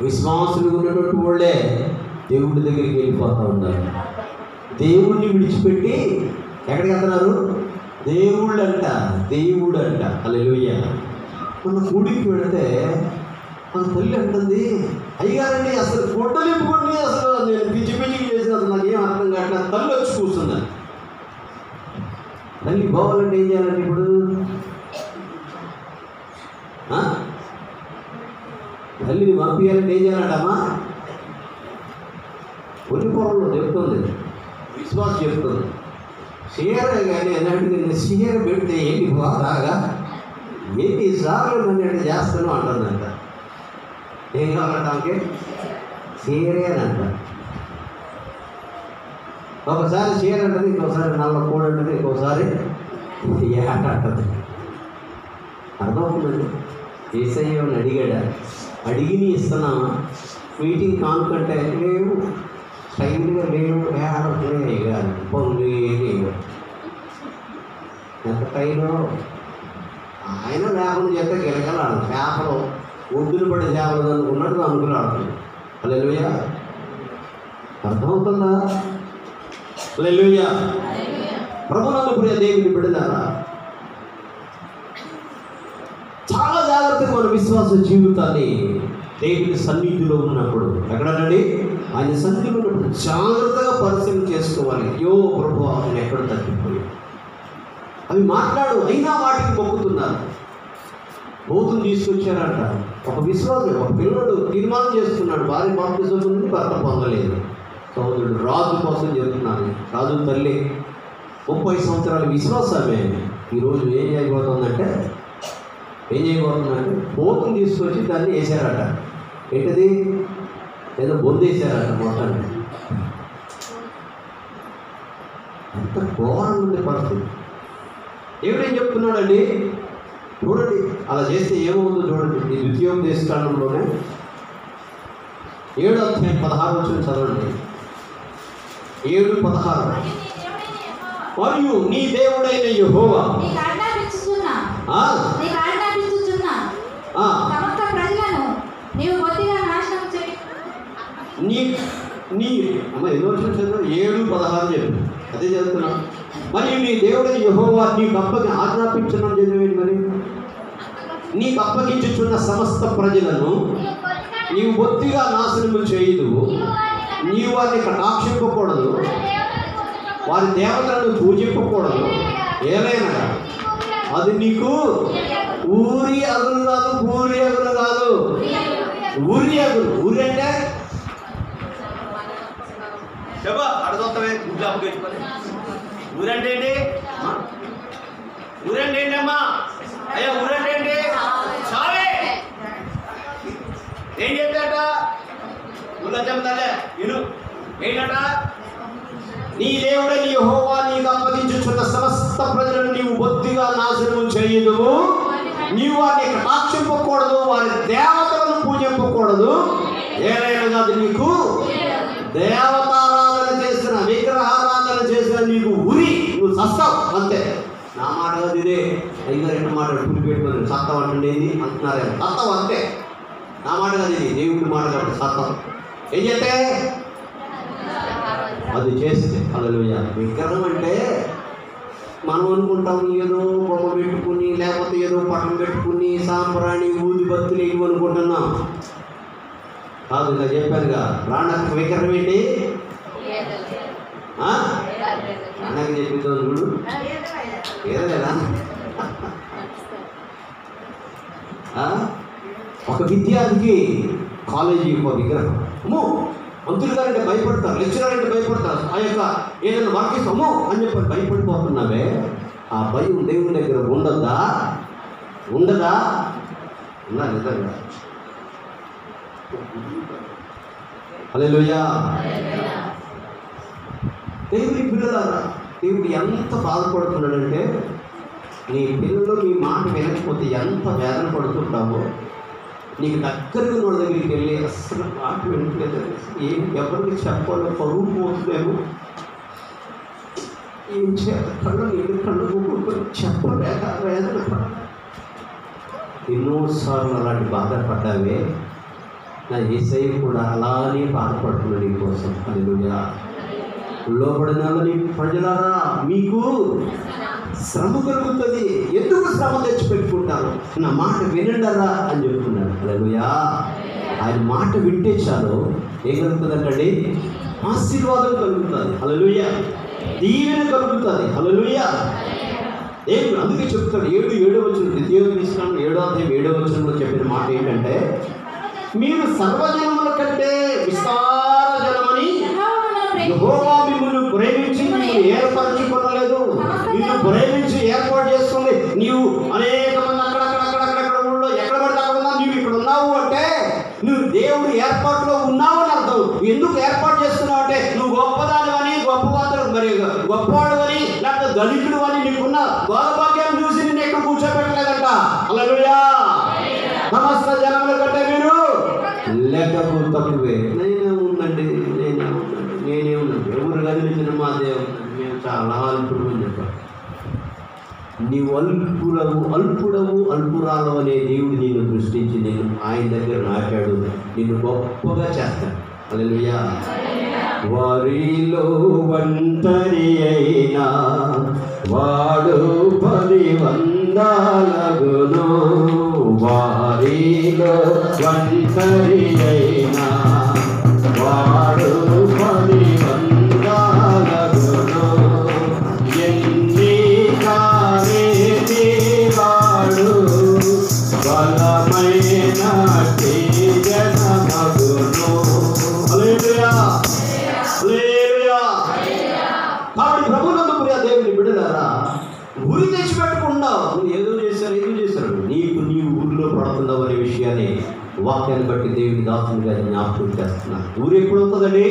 విశ్వాసులు ఉన్నటువంటి వాళ్ళే దేవుడి దగ్గరికి వెళ్ళిపోతూ ఉన్నారు. దేవుడిని విడిచిపెట్టి ఎక్కడికి వెళ్తున్నారు? దేవుడు అంట. హల్లెలూయా. మన గుడికి వెళితే మన తల్లి అంటుంది, అయ్యారండి అసలు గొడ్డలు ఇప్పుకోండి, అసలు నేను పిచ్చి చేసిన అసలు నాకేం అర్థం కావట్లేదు. తల్లి వచ్చి కూర్చున్నాను. తల్లి బావాలంటే ఏం చేయాలండి ఇప్పుడు? తల్లిని పంపించాలంటే ఏం చేయాలంటమ్మా? కొన్ని పొరలో చెప్తుంది, విశ్వాసం చెప్తుంది. చీర కానీ అన్నట్టు చీర పెడితే ఏంటి బాగా ఏంటి సార్లు నన్ను చేస్తాను అంటుందంట. ఏం కావాలంటే చీరే అని అంట. ఒకసారి చీర అంటది, ఇంకోసారి నల్ల కూడ అంటది, ఇంకోసారి ఏట అంటది. అర్థమవుతుందండి. ఏసయ్యని అడిగాడా? అడిగిని ఇస్తున్నామా? మీటింగ్ కానుకంటే లేవు, స్టైల్గా లేవు, వేయాలి పొంగి ఎంత టైలో ఆయన లేకుండా చేస్తే గిలగలాడు. చేపలు ఒడ్డును పడే చేపలు అనుకున్నట్టు అనుకున్నాడు. హల్లెలూయా. అర్థమవుతుందా? హల్లెలూయా. ప్రభునందు ప్రియ దేవుని బిడ్డలారా, చాలా జాగ్రత్తగా మన విశ్వాస జీవితాన్ని దేవుని సన్నిధిలో ఉన్నప్పుడు, ఎక్కడనండి ఆయన సన్నిధిలో ఉన్నప్పుడు జాగ్రత్తగా పరిశీలన చేసుకోవాలి. అయ్యో ప్రభు ఆయన ఎక్కడ తగ్గిపోయి అవి మాట్లాడు, అయినా వాటికి మొక్కుతున్నారు. బోధుని తీసుకొచ్చారంట. ఒక విశ్వాసం, ఒక పిల్లడు తీర్మానం చేసుకున్నాడు, భార్య బాప్తిజం నుండి భర్త పొందలేదు. సోదరుడు రాజు కోసం చెప్తున్నాను. రాజు తల్లి 30 సంవత్సరాల విశ్వాసమే ఈరోజు ఏం చేయబోతుందంటే బోధుని తీసుకొచ్చి దాన్ని వేసారట. ఏంటది? ఏదో బొందేశారట మొత్తాన్ని. అంత ఘోరంగా ఉంది పరిస్థితి. దేవుడేం చెప్తున్నాడండి? చూడండి, అలా చేస్తే ఏమవుతుందో చూడండి. ఈ ద్వితీయోపదేశకాండంలోనే 7వ అధ్యాయం 16 చదవండి. 7:16. మరియు నీ దేవుడైన యెహోవా ఎన్నో చదువు 7:16 చెప్పు. అదే చదువుతున్నా. మరియు నీ దేవుడైన యెహోవా నీకు ఆజ్ఞాపించున్నాను చదివేది. మరి నీకు అప్పగించుచున్న సమస్త ప్రజలను నీవు బొత్తిగా నాశనము చేయదు, నీవు వారిని కటాక్షింపకూడదు, వారి దేవతలను పూజింపకూడదు. ఏమైనా అది నీకు ఊరి అగులు కాదు, ఊరి అగులు కాదు, ఊరి అగులు. ఊరి అంటే అడుగుతావే గుడ్లు అప్పగించుకొని. ఊరంటే ఏంటి? ఊరంటే ఏంటమ్మా? అయ్యా ఊరంటే ఏంటి? చావే. ఏం చెప్పాట? ఊళ్ళో చెప్తాలే విను. ఏంటట? నీ దేవుడైన యెహోవా నీకు అప్పగించుచున్న సమస్త ప్రజలను నీవు బొత్తిగా నాశనం చేయదువు, నీవు వారిని కటాక్షింపకూడదు, వారి దేవతలను పూజింపకూడదు. ఏదైనా కాదు, నీకు దేవతారాధన చేసిన, విగ్రహారాధన చేసిన నీకు ఉరి, నువ్వు సస్తావు అంతే. నా మాట కాదు ఇదే. 2 మాటలు పులి పెట్టుకుని సత్తం అంటుండేది అంటున్నారేమో. సత్తం అంతే. నా మాట కాదు ఇది, దేవుడి మాట కాబట్టి సత్తం. ఏం చేస్తే అది చేస్తే. హల్లెలూయా. విగ్రహం అంటే మనం అనుకుంటాం ఏదో బొమ్మ పెట్టుకుని, లేకపోతే ఏదో పటం పెట్టుకుని, సాంబ్రాణి ఊది బత్తులు ఇవి అనుకుంటున్నాం. కాదు, ఇలా చెప్పానుగా, ప్రాణానికి విగ్రహం ఏంటి? ప్రాణానికి చెప్పిద్దాం చూడు, ఏదలేదా? ఒక విద్యార్థికి కాలేజీ ఒక విగ్రహం. అమ్మో, మంత్రులు గారంటే భయపడతారు, లెక్చరర్ అంటే భయపడతారు, ఆ యొక్క ఏదైనా వర్క్ ఇస్తామో అని చెప్పి భయపడిపోతున్నావే. ఆ భయం దేవుని దగ్గర ఉండదా? ఉండదా? ఉన్నా నిజంగా. హల్లెలూయా. దేవుని పిల్లలారా, దేవుడు ఎంత బాధపడుతున్నాడంటే, నీ పిల్లలు నీ మాట వినకపోతే ఎంత వేదన పడుతుంటావో. నీకు దగ్గరగా ఉన్న దగ్గరికి వెళ్ళి అస్సలు మాట వినట్లేదు, ఏం ఎవరికి చెప్పాలో పరువు పోతుందేమో, ఏం చేయాలి, కళ్ళు చెప్పలేక వేదన పడ. ఎన్నోసార్లు అలాంటి బాధపడ్డావే. నా యేసయ్య కూడా అలానే బాధపడుతున్నాడు నీ కోసం. హల్లెలూయా. లోబడిన నీ ప్రజలారా, మీకు శ్రమ కలుగుతుంది. ఎందుకు శ్రమ తెచ్చిపెట్టుకుంటారు? నా మాట వినండరా అని చెప్తున్నాడు. హల్లెలూయా. ఆయన మాట వింటే చాలు ఏం కలుగుతుందంటండి? ఆశీర్వాదం కలుగుతుంది. హల్లెలూయా. దీవెన కలుగుతుంది. హల్లెలూయా. దేవుడు అందుకే చెప్తాడు, 7:7 వచనం, ద్వితీయోపదేశకాండం 7వ వచనంలో చెప్పిన మాట ఏంటంటే, మీరు సర్వజనముల కంటే విస్తార జనమని యెహోవా మిమ్మల్ని ప్రేమించి నీవు ఏర్పరచుకోలేదు. నిన్ను ప్రేమించి ఏర్పాటు చేసుకుంది. నీవు అనేక మంది అక్కడక్కడ ఊళ్ళో ఎక్కడ పడితే అక్కడ ఉన్నావు. నువ్వు ఇక్కడ ఉన్నావు అంటే నువ్వు దేవుడు ఏర్పాటులో ఉన్నావు అని అర్థం. ఎందుకు ఏర్పాటు చేస్తున్నావు అంటే, నువ్వు గొప్పదానివని, గొప్పవాడు అని, లేకపోతే దళితుడు అని నీకున్న గోదభాగ్యాన్ని చూసి నిన్ను ఎక్కడ కూర్చోబెట్టలేదంట. హల్లెలూయా. సమస్త జనముల కంటే మీరు లెక్కకు తక్కువే. నేనే ఉందండి. ఎవరు కదిలించిన మా దేవుడు, మేము చాలా అల్పుడు అని చెప్పారు. నీవు అల్పుడవు అల్పురాలవు అనే దేవుడు నిన్ను సృష్టించి నేను ఆయన దగ్గర నాటాడు. నిన్ను గొప్పగా చేస్తాడు. హల్లెలూయా. వారిలో ఒంటరి అయినా వాడు 10 వందలగును. వారిలో ఒంటరి అయినా వాడు 10 వందలగును. ఎన్ని కాలేని వాడు బలమైన జనమగును. హల్లెలూయా. హల్లెలూయా. కాబట్టి ప్రభువునందు ప్రియ దేవుని బిడ్డలారా, ఊరి తెచ్చిపెట్టకుండా నువ్వు ఏదో చేశారు నీకు నీవు ఊరిలో పడుతున్నావు అనే విషయాన్ని వాక్యాన్ని బట్టి దేవుని దాసునిగా జ్ఞాపకం చేస్తున్నాను. ఊరు ఎప్పుడు అవుతుందండి?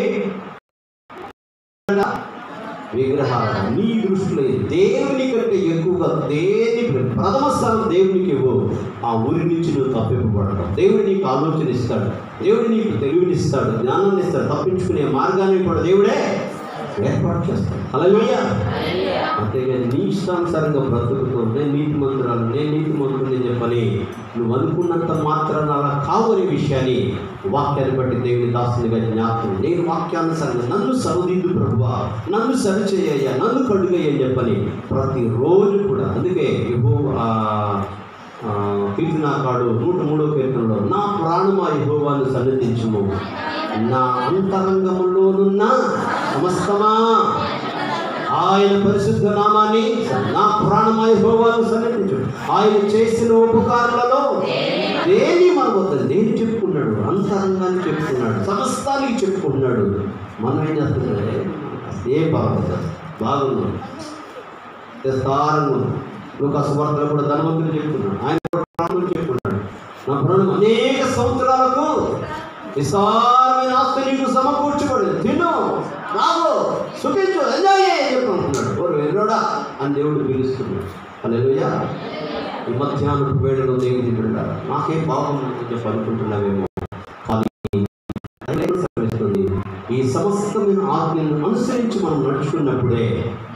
విగ్రహాలు. నీ దృష్టిలో దేవుని కంటే ఎక్కువగా దేని ప్రథమ స్థానం దేవునికి ఇవ్వు. ఆ ఊరి నుంచి నువ్వు తప్పింపబడతావు. దేవుడు నీకు ఆలోచన ఇస్తాడు, దేవుడు నీకు తెలివినిస్తాడు, జ్ఞానాన్ని ఇస్తాడు. తప్పించుకునే మార్గాన్ని కూడా దేవుడే ఏర్పాటు చేస్తాడు. హల్లెలూయా. అంతేగాని నీ ఇష్టానుసారంగా బ్రతుకుతూ నేను నీతిమంతురాలు చెప్పని నువ్వు అనుకున్నంత మాత్రాన అలా కావు అనే విషయాన్ని వాక్యాన్ని బట్టి దేవుని దాసునిగా జ్ఞాపకం. నేను వాక్యానుసారంగా నన్ను సరిదిద్దు ప్రభువా, నన్ను సరిచేయ్యా, నన్ను కడుగయ్యా అని చెప్పని ప్రతిరోజు కూడా. అందుకే కీర్తనాకారుడు 103వ కీర్తనలో, నా ప్రాణమా యెహోవాను సన్నిధించుము, నా అంతరంగములోనున్న సమస్తమా ఆయన పరిశుద్ధ నామాన్ని, నా ప్రాణమా యెహోవాను సన్నిధించు. ఆయన చేసిన ఉపకారాలలో దేని మనబోతుంది? దేని చెప్పుకున్నాడు? అంతరంగాన్ని చెప్పుకున్నాడు, సమస్తానికి చెప్పుకున్నాడు. మనం ఏం చేస్తున్నాడే? ఏ బాగున్నాం విస్తారంగా. లోకసువార్తలో కూడా ధనవంతులు చెప్పుకున్నాడు, ఆయన ప్రాణులు చెప్పుకున్నాడు. నా ప్రాణం అనేక సంవత్సరాలకు విస్తారమైన ఆస్తి నీకు సమకూర్చబడి తిను, రావు, సుఖించు, ఎంజాయ్ చెప్పుకుంటున్నాడు. ఓరు వెళ్ళోడా అని దేవుడు పిలుస్తున్నాడు. హల్లెలూయా. ఈ మధ్యాహ్నం వేళలో దేవుని బిడ్డ నాకేం బాగుందని చెప్పి అనుకుంటున్నావేమో, కానీ ఈ సమస్తమైన ఆజ్ఞలను అనుసరించి మనం నడుచుకున్నప్పుడే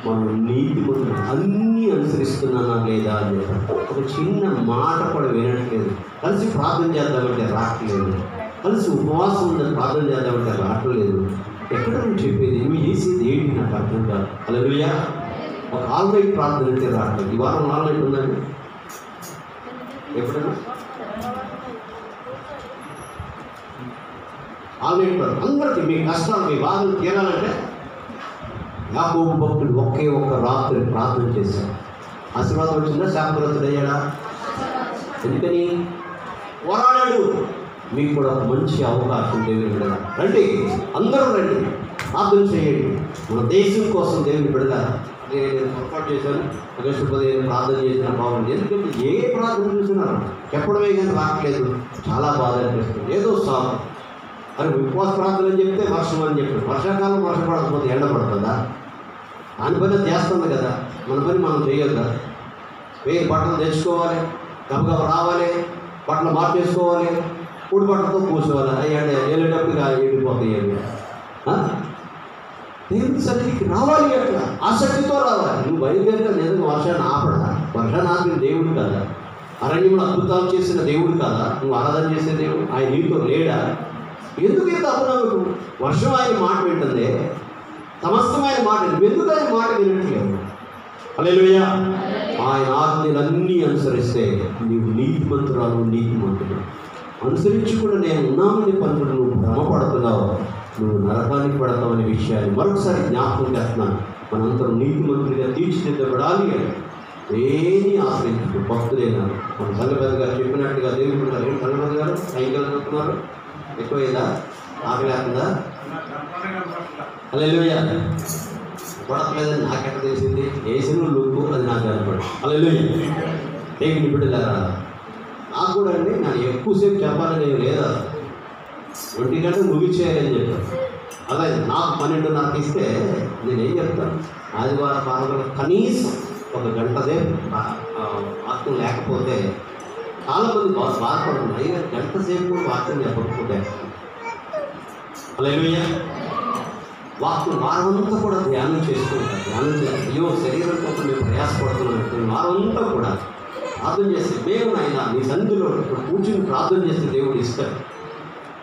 మనం నీతిమంతులు. అన్నీ అనుసరిస్తున్నానా లేదా అని చెప్పారు. ఒక చిన్న మాట కూడా వినట్లేదు. కలిసి ప్రార్థన చేద్దామంటే రావట్లేదు, కలిసి ఉపవాసం ఉందని ప్రార్థన చేద్దామంటే రావట్లేదు. ఎక్కడ నువ్వు చెప్పేది? నువ్వు చేసేది ఏంటి నాకు అర్థం కాదు. హల్లెలూయా. ఒక ఆల్రైట్ ప్రార్థన అయితే రావట్లేదు. ఈ వారం ఆల్రైట్ ఉందండి ఎప్పుడైనా? ఆల్రెడీ అందరికీ మీ కష్టాలు మీ బాధలు తీరాలంటే యాకోబు భక్తుడు ఒకే ఒక్క రాత్రి ప్రార్థన చేశాడు. ఆశీర్వాదం వచ్చిందా? శాపగ్రస్తుడు అయ్యాడా? ఎందుకని? పోరాడాడు. మీకు కూడా ఒక మంచి అవకాశం దేవుని బిడ్డ. రండి, అందరూ రండి, ప్రార్థన చేయండి. మన దేశం కోసం దేవుని బిడ్డ. నేను పొరపాటు చేశాను, ఆగస్టు 15 ప్రార్థన చేసిన బాగుంది. ఎందుకంటే ఏ ప్రార్థన చూసినారు చెప్పడమే కానీ రావట్లేదు. చాలా బాధ అనిపిస్తుంది. ఏదో సాగు అని ఉపవాస ప్రార్థన అని చెప్తే వర్షం అని చెప్పారు. వర్షాకాలం వర్షం పడకపోతే ఎండ పడుతుందా? దాని పని చేస్తుంది కదా, మన పని మనం చేయొద్దా? వేరే బట్టలు తెచ్చుకోవాలి, గబగబ రావాలి, బట్టలు మార్చేసుకోవాలి, పొడి బట్టలతో కూర్చోవాలి. అయ్యండి వెళ్ళేటప్పుడు ఎండిపోతాయి అవి. దేవుని సన్నిధికి రావాలి, అట్లా ఆసక్తితో రావాలి. నువ్వు బయలుదేరితే లేదు వర్షాన్ని ఆపడా? వర్షాన్ని ఆపిన దేవుడు కదా, అరణ్యంలో అద్భుతాలు చేసిన దేవుడు కదా నువ్వు ఆరాధన చేసే దేవుడు. ఆయన నీతో లేడా? ఎందుకు ఇంత అపనమ్మకు? వర్షం ఆయన మాట వింటుంది, సమస్తం ఆయన మాట. ఎందుకు ఆయన మాట వినట్లేదు? హల్లెలూయా. ఆయన ఆజ్ఞలన్నీ అనుసరిస్తే నీవు నీతిమంతురాలు, నీతిమంతుడు. అనుసరించకుండా నేను ఉన్నామని పనులు నువ్వు భ్రమపడుతున్నావు, నువ్వు నరకానికి పడతావు అనే విషయాన్ని మరొకసారి జ్ఞాపకం చేస్తున్నాను. మనందరం నీతిమంతుడిగా తీర్చిదిద్దబడాలి అని ఏమీ ఆశ్రయించు. భక్తులైనా మన సంగపతి గారు చెప్పినట్టుగా దేవుడు గారు, ఏం సంగపతి గారు సైకిల్ చెప్తున్నారు ఎక్కువైందా? ఆకలేస్తుందా? హల్లెలూయా. పడట్లేదని నాకెట్ట తెలిసింది? వేసిన లుక్కు అది నాకు కనపడు. హల్లెలూయా. దేవుని బిడ్డలారా, నాకు కూడా అండి నేను ఎక్కువసేపు చెప్పాలని లేదా, 1 గంట ముగిచేయాలని చెప్పాను. అలాగే నాకు 12:30 ఇస్తే నేనేం చెప్తాను? ఆదివారం పాలకులు కనీసం 1 గంట సేపు వాక్యం లేకపోతే చాలామంది బాధపడుతున్నారు. 5 గంట సేపు వాక్యం చెప్పకపోతే. హల్లెలూయా. వాక్యం వారమంతా కూడా ధ్యానం చేసుకుంటారు. ధ్యానం చేస్తారు. అయ్యో శరీరం కోసం మేము ప్రయాసపడుతున్నాం. వారమంతా కూడా ప్రార్థన చేస్తే దేవుడు ఆయన మీ సన్నిధిలో కూర్చుని ప్రార్థన చేస్తే దేవుడు ఇస్తాడు.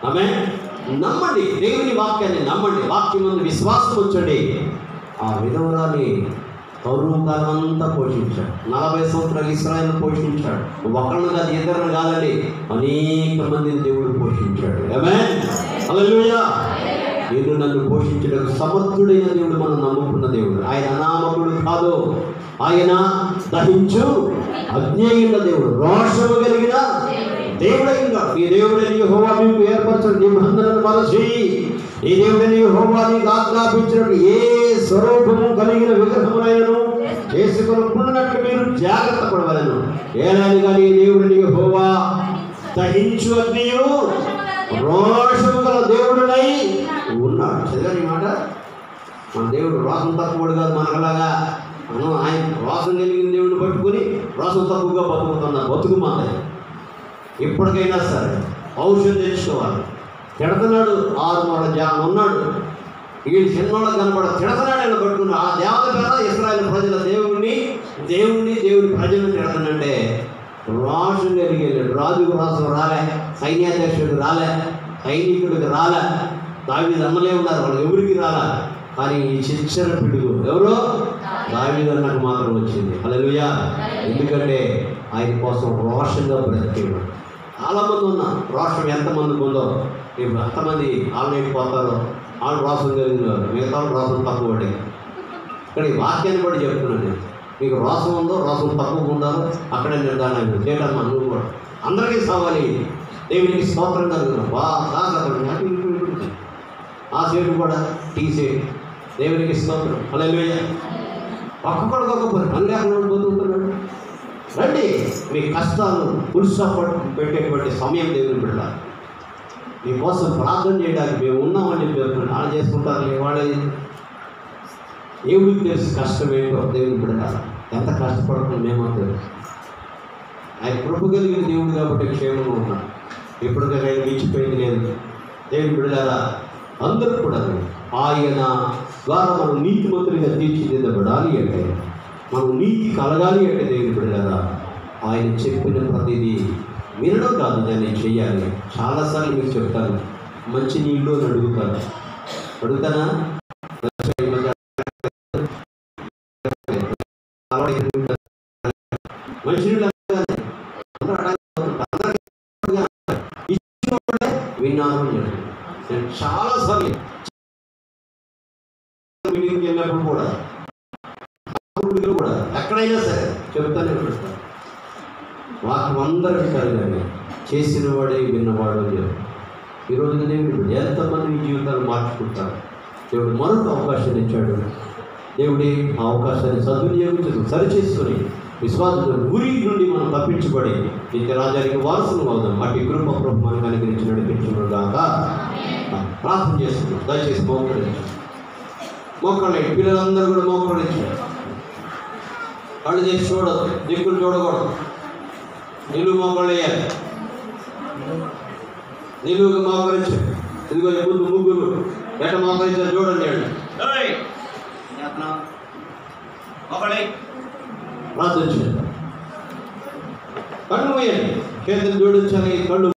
ఆమె నమ్మండి, దేవుని వాక్యాన్ని నమ్మండి, వాక్యం ముందు విశ్వాసం ఉంచండి. ఆ విధవరాన్ని కరువు కాలం అంతా పోషించాడు. 40 సంవత్సరాలు ఇశ్రాయేలు పోషించాడు. ఒకరిని కాదు, ఇద్దరిని కాదండి, అనేక మందిని దేవుడు పోషించాడు. ఆమేన్. హల్లెలూయా. నేను నన్ను పోషించడానికి సమర్థుడైన దేవుడు మనం నమ్ముకున్న దేవుడు. ఆయన అనామకుడు కాదు, ఆయన దహించు అజ్ఞేయుల దేవుడు, రోషము కలిగిన దేవుడైన ఈ దేవుడైన యెహోవా మీకు ఏర్పరచిన నిబంధనను మరచి ఈ దేవుడైన యెహోవా నీకు ఆజ్ఞాపించినట్టు ఏ స్వరూపము కలిగిన విగ్రహములైనను చేసుకొనకున్నట్లు మీరు జాగ్రత్త పడవలెను. ఏనాడు కానీ ఈ దేవుడైన యెహోవా దహించు అగ్నియు రోషము గల దేవుడునై ఉన్నాడు. చదివారు ఈ మాట? మన దేవుడు రోషం తక్కువడు కాదు మనకలాగా. మనం ఆయన రోషం కలిగిన దేవుడిని పట్టుకుని రోషం తక్కువగా బతుకుతున్నారు. బతుకు మాట ఇప్పటికైనా సరే ఔషధం తెచ్చుకోవాలి. తిడతన్నాడు, 6 మూరల జానం ఉన్నాడు, వీళ్ళు చిన్నోళ్ళకి కనపడ తిడతన్నాడు. ఆయన పట్టుకున్నాడు. ఆ దేవత పేద ఇశ్రాయేలు ప్రజల దేవుడిని ప్రజలను తిడతానంటే రోషం కలిగి రాజుకు రోషం రాలే, సైన్యాధ్యక్షుడికి రాలే, సైనికుడికి రాలే, దావీదు అమ్మలే ఉన్నారు, వాళ్ళు ఎవరికి రాలా. కానీ ఈ శిక్షణ పిడుగు ఎవరో దావీదు అన్నకు మాత్రం వచ్చింది. హల్లెలూయా. ఎందుకంటే ఆయన కోసం రోషంగా బ్రతికేవాడు. చాలామంది ఉన్నారు. రోషం ఎంతమందికి ఉందో ఇప్పుడు అంతమంది ఆల్రెడీ పోతారో వాళ్ళు రోషం కలిగిన వారు, మిగతా రోషం తక్కువ పడే. ఇక్కడ ఈ వాక్యాన్ని కూడా చెప్తున్నాను. మీకు రోషం ఉందో రోషం తక్కువ ఉండాలో అక్కడే నిర్ధారణ చేయడమ్మా. నువ్వు కూడా అందరికీ సవాలి. దేవునికి స్తోత్రం కలుగుతున్నాం. ఆ సీటు కూడా టీ సీట్. దేవునికి స్తోత్రం. హల్లెలూయా. ఒక్కొక్కడికొక పని లేకుండా బతుకుతున్నాడు. రండి, మీ కష్టాలు పెట్టేటువంటి సమయం దేవుని బిడ్డ. మీకోసం ప్రార్థన చేయడానికి మేము ఉన్నామని చెప్పి వాళ్ళు చేసుకుంటారు. వాళ్ళే దేవుడికి తెలుసు కష్టం ఏంటో. దేవుని బిడ్డ ఎంత కష్టపడుతుంది మేమో తెలుసు. ఆయన కృప కలిగిన దేవుడు కాబట్టి క్షేమంగా ఉన్నాం. ఎప్పటికైనా మించిపోయింది లేదు. దేవుని బిడ్డలారా, అందరూ కూడా ఆయన ద్వారా మనం నీతిమంతులుగా తీర్చిదిద్దబడాలి అంటే, మనం నీతి కలగాలి అంటే దేవుని బిడ్డలారా ఆయన చెప్పిన ప్రతిదీ వినడం కాదు, దాన్ని చెయ్యాలి. చాలాసార్లు మీకు చెప్తాను, మంచి నీళ్ళు అని అడుగుతాను. అడుగుతానా? మంచి నీళ్ళు విన్నాను. నేను చాలాసార్లు మీటింగ్కి వెళ్ళినప్పుడు కూడా ఎక్కడైనా సరే చెబుతానే ఉంటాను, వాక్యం అందరూ వింటారు కానీ చేసిన వాడే విన్నవాడు అని చెప్పి. ఈరోజు దేవుడు ఎంతమంది మీ జీవితాలు మార్చుకుంటారు. దేవుడు మరొక అవకాశాన్ని ఇచ్చాడు. దేవుడి ఆ అవకాశాన్ని సద్వినియోగించదు సరిచేసుకొని విశ్వాసంలో ఊరి నుండి మనం తప్పించబడి నిత్య రాజ్యానికి వారసులు అవుదాం. అటు కృప ప్రభు మనకు అనుగ్రహించి నడిపించుకున్నాడు దాకా ప్రార్థన చేస్తున్నాం. దయచేసి మోకళ్ళండి పిల్లలందరూ కూడా మోకరించారు. కళ్ళు చేసి చూడదు, దిక్కులు చూడకూడదు. నిలువు మోకళ్ళు వేయాలి. నిలువుగా మోకరించారు. ఇదిగో ముందు ముగ్గురు ఎట మోకరించారు చూడండి. ప్రార్థించండి. కళ్ళు వేయండి, చేతులు జోడించాలి. కళ్ళు